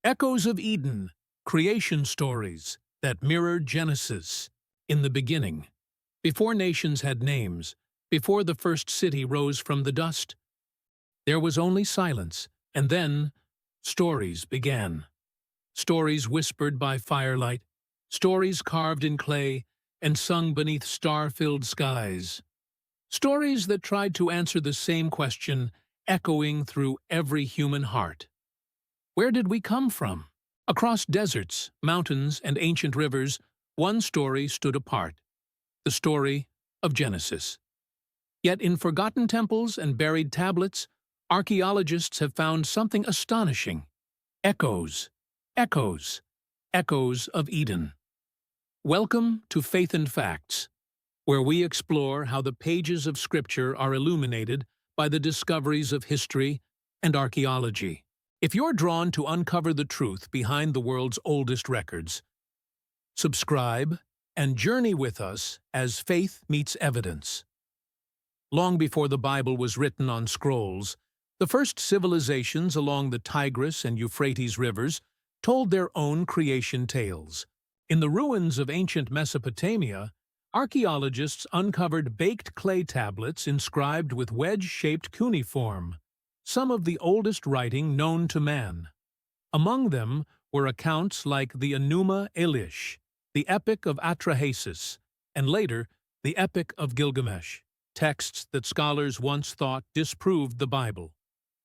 Echoes of Eden, creation stories that mirror Genesis. In the beginning, before nations had names, before the first city rose from the dust, there was only silence, and then stories began. Stories whispered by firelight, stories carved in clay and sung beneath star-filled skies. Stories that tried to answer the same question, echoing through every human heart. Where did we come from? Across deserts, mountains, and ancient rivers, one story stood apart, the story of Genesis. Yet in forgotten temples and buried tablets, archaeologists have found something astonishing. Echoes, echoes, echoes of Eden. Welcome to Faith and Facts, where we explore how the pages of Scripture are illuminated by the discoveries of history and archaeology. If you're drawn to uncover the truth behind the world's oldest records, subscribe and journey with us as faith meets evidence. Long before the Bible was written on scrolls, the first civilizations along the Tigris and Euphrates rivers told their own creation tales. In the ruins of ancient Mesopotamia, archaeologists uncovered baked clay tablets inscribed with wedge-shaped cuneiform, some of the oldest writing known to man. Among them were accounts like the Enuma Elish, the Epic of Atrahasis, and later the Epic of Gilgamesh, texts that scholars once thought disproved the Bible.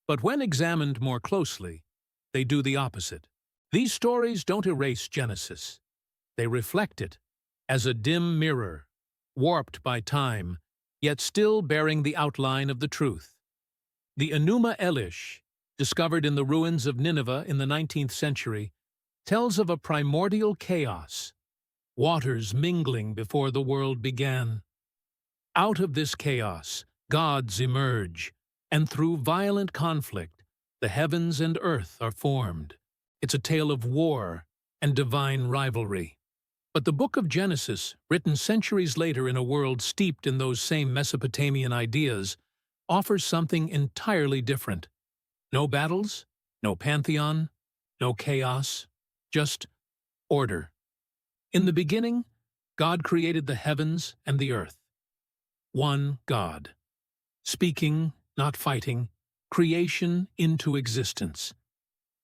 But when examined more closely, they do the opposite. These stories don't erase Genesis. They reflect it as a dim mirror, warped by time, yet still bearing the outline of the truth. The Enuma Elish, discovered in the ruins of Nineveh in the 19th century, tells of a primordial chaos, waters mingling before the world began. Out of this chaos, gods emerge, and through violent conflict, the heavens and earth are formed. It's a tale of war and divine rivalry. But the book of Genesis, written centuries later in a world steeped in those same Mesopotamian ideas, offers something entirely different. No battles, no pantheon, no chaos, just order. In the beginning, God created the heavens and the earth. One God. Speaking, not fighting, creation into existence.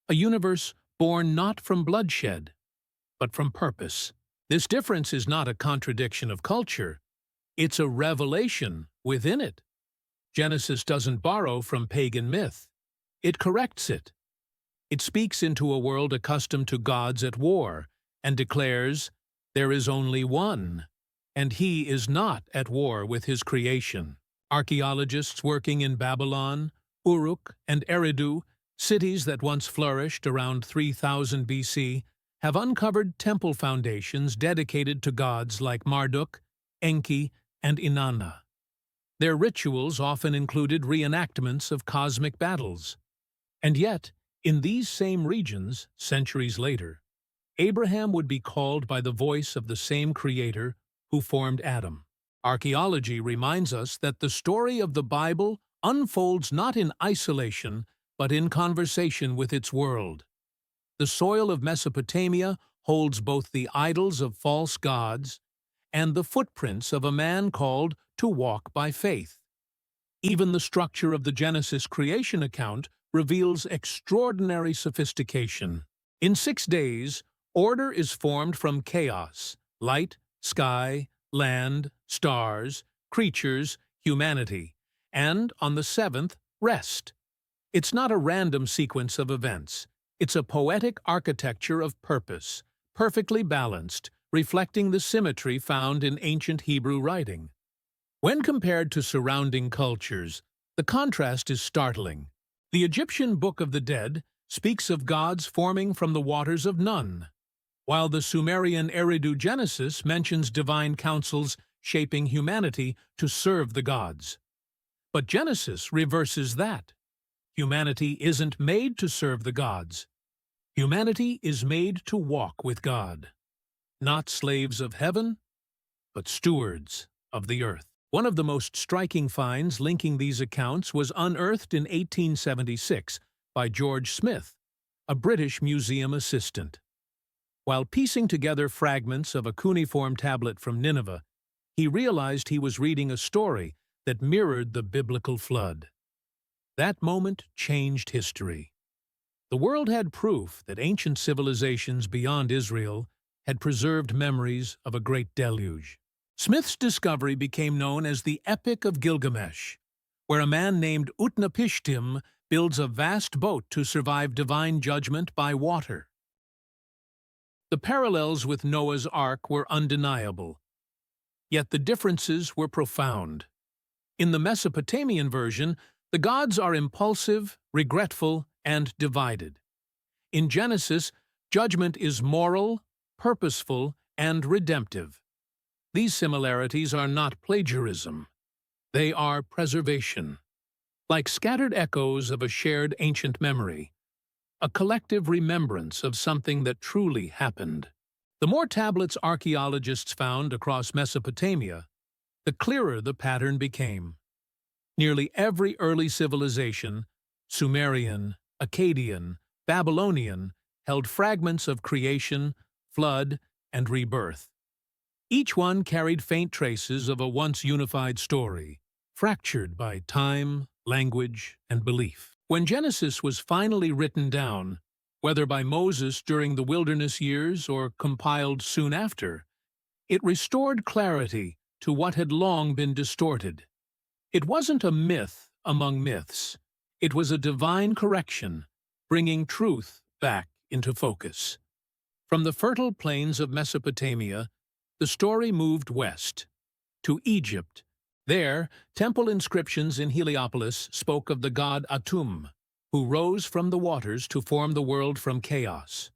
A universe born not from bloodshed, but from purpose. This difference is not a contradiction of culture. It's a revelation within it. Genesis doesn't borrow from pagan myth. It corrects it. It speaks into a world accustomed to gods at war and declares, there is only one, and he is not at war with his creation. Archaeologists working in Babylon, Uruk, and Eridu, cities that once flourished around 3000 BC, have uncovered temple foundations dedicated to gods like Marduk, Enki, and Inanna. Their rituals often included reenactments of cosmic battles. And yet, in these same regions, centuries later, Abraham would be called by the voice of the same Creator who formed Adam. Archaeology reminds us that the story of the Bible unfolds not in isolation, but in conversation with its world. The soil of Mesopotamia holds both the idols of false gods and the footprints of a man called to walk by faith. Even the structure of the Genesis creation account reveals extraordinary sophistication. In 6 days, order is formed from chaos, light, sky, land, stars, creatures, humanity, and on the 7th, rest. It's not a random sequence of events. It's a poetic architecture of purpose, perfectly balanced, reflecting the symmetry found in ancient Hebrew writing. When compared to surrounding cultures, the contrast is startling. The Egyptian Book of the Dead speaks of gods forming from the waters of Nun, while the Sumerian Eridu Genesis mentions divine councils shaping humanity to serve the gods. But Genesis reverses that. Humanity isn't made to serve the gods. Humanity is made to walk with God. Not slaves of heaven, but stewards of the earth. One of the most striking finds linking these accounts was unearthed in 1876 by George Smith, a British museum assistant. While piecing together fragments of a cuneiform tablet from Nineveh, he realized he was reading a story that mirrored the biblical flood. That moment changed history. The world had proof that ancient civilizations beyond Israel had preserved memories of a great deluge. Smith's discovery became known as the Epic of Gilgamesh, where a man named Utnapishtim builds a vast boat to survive divine judgment by water. The parallels with Noah's Ark were undeniable, yet the differences were profound. In the Mesopotamian version, the gods are impulsive, regretful, and divided. In Genesis, judgment is moral, purposeful, and redemptive. These similarities are not plagiarism. They are preservation. Like scattered echoes of a shared ancient memory, a collective remembrance of something that truly happened. The more tablets archaeologists found across Mesopotamia, the clearer the pattern became. Nearly every early civilization, Sumerian, Akkadian, Babylonian, held fragments of creation, flood, and rebirth. Each one carried faint traces of a once unified story, fractured by time, language, and belief. When Genesis was finally written down, whether by Moses during the wilderness years or compiled soon after, it restored clarity to what had long been distorted. It wasn't a myth among myths. It was a divine correction, bringing truth back into focus. From the fertile plains of Mesopotamia, the story moved west, to Egypt. There, temple inscriptions in Heliopolis spoke of the god Atum, who rose from the waters to form the world from chaos.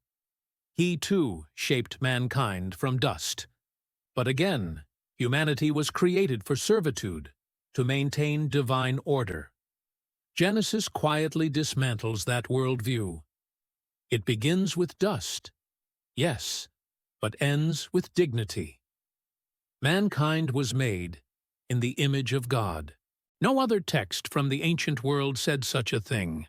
He, too, shaped mankind from dust. But again, humanity was created for servitude, to maintain divine order. Genesis quietly dismantles that worldview. It begins with dust, yes, but ends with dignity. Mankind was made in the image of God. No other text from the ancient world said such a thing.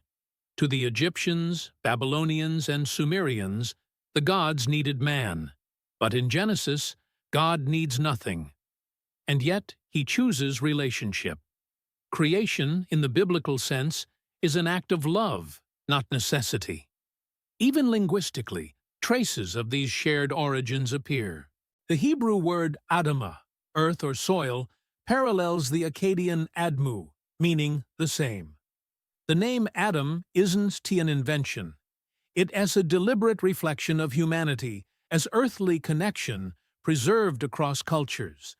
To the Egyptians, Babylonians, and Sumerians, the gods needed man. But in Genesis, God needs nothing. And yet, he chooses relationship. Creation, in the biblical sense, is an act of love, not necessity. Even linguistically, traces of these shared origins appear. The Hebrew word Adamah, earth or soil, parallels the Akkadian Admu, meaning the same. The name Adam isn't an invention. It is a deliberate reflection of humanity as earthly connection preserved across cultures.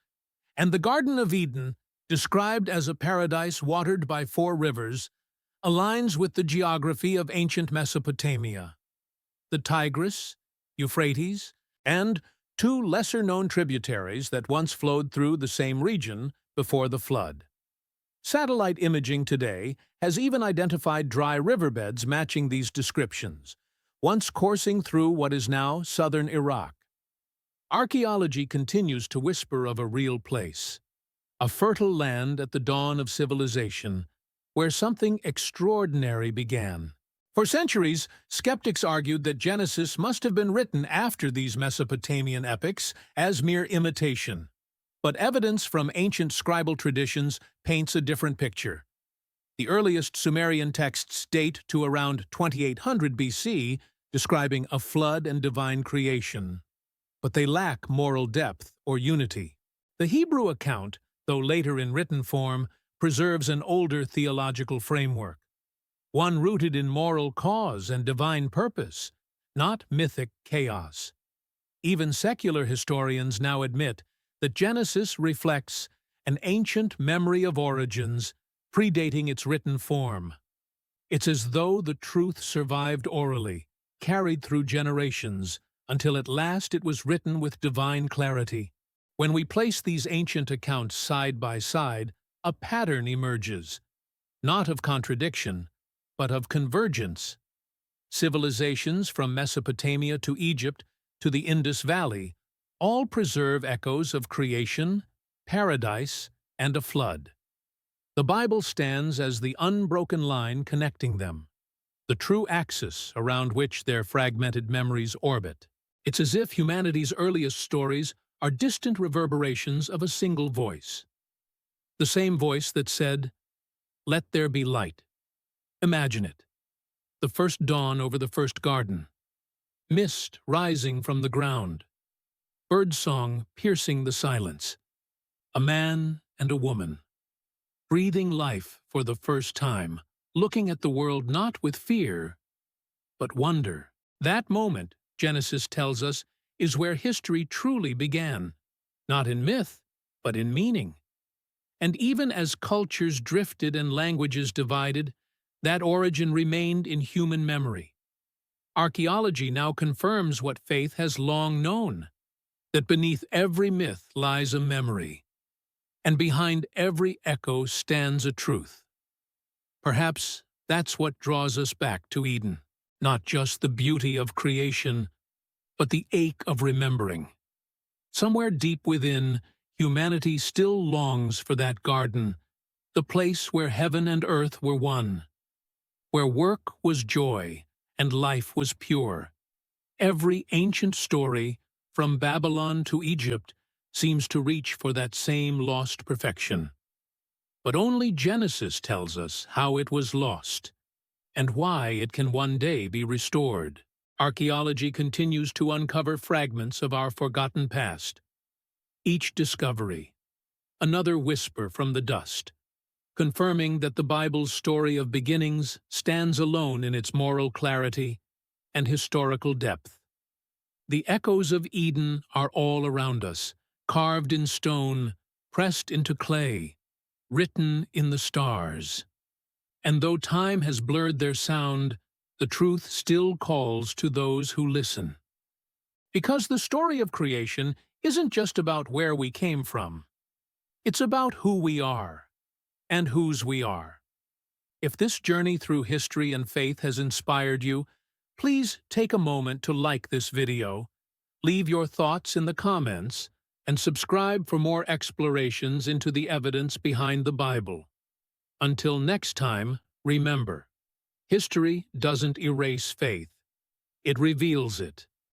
And the Garden of Eden, described as a paradise watered by 4 rivers, aligns with the geography of ancient Mesopotamia. The Tigris, Euphrates, and 2 lesser-known tributaries that once flowed through the same region before the flood. Satellite imaging today has even identified dry riverbeds matching these descriptions, once coursing through what is now southern Iraq. Archaeology continues to whisper of a real place, a fertile land at the dawn of civilization, where something extraordinary began. For centuries, skeptics argued that Genesis must have been written after these Mesopotamian epics as mere imitation. But evidence from ancient scribal traditions paints a different picture. The earliest Sumerian texts date to around 2800 BC, describing a flood and divine creation. But they lack moral depth or unity. The Hebrew account, though later in written form, preserves an older theological framework, one rooted in moral cause and divine purpose, not mythic chaos. Even secular historians now admit that Genesis reflects an ancient memory of origins predating its written form. It's as though the truth survived orally, carried through generations, until at last it was written with divine clarity. When we place these ancient accounts side by side, a pattern emerges, not of contradiction, but of convergence. Civilizations from Mesopotamia to Egypt to the Indus Valley all preserve echoes of creation, paradise, and a flood. The Bible stands as the unbroken line connecting them. the true axis around which their fragmented memories orbit. It's as if humanity's earliest stories are distant reverberations of a single voice. The same voice that said, "Let there be light." Imagine it. The first dawn over the first garden. Mist rising from the ground. Birdsong piercing the silence. A man and a woman, breathing life for the first time, looking at the world not with fear, but wonder. That moment, Genesis tells us, is where history truly began, not in myth, but in meaning. And even as cultures drifted and languages divided, that origin remained in human memory. Archaeology now confirms what faith has long known, that beneath every myth lies a memory, and behind every echo stands a truth. Perhaps that's what draws us back to Eden, not just the beauty of creation, but the ache of remembering. Somewhere deep within, humanity still longs for that garden, the place where heaven and earth were one, where work was joy and life was pure. Every ancient story, from Babylon to Egypt, seems to reach for that same lost perfection. But only Genesis tells us how it was lost, and why it can one day be restored. Archaeology continues to uncover fragments of our forgotten past. Each discovery, another whisper from the dust, confirming that the Bible's story of beginnings stands alone in its moral clarity and historical depth. The echoes of Eden are all around us, carved in stone, pressed into clay, written in the stars. And though time has blurred their sound, the truth still calls to those who listen. Because the story of creation isn't just about where we came from. It's about who we are and whose we are. If this journey through history and faith has inspired you, please take a moment to like this video, leave your thoughts in the comments, and subscribe for more explorations into the evidence behind the Bible. Until next time, remember, history doesn't erase faith. It reveals it.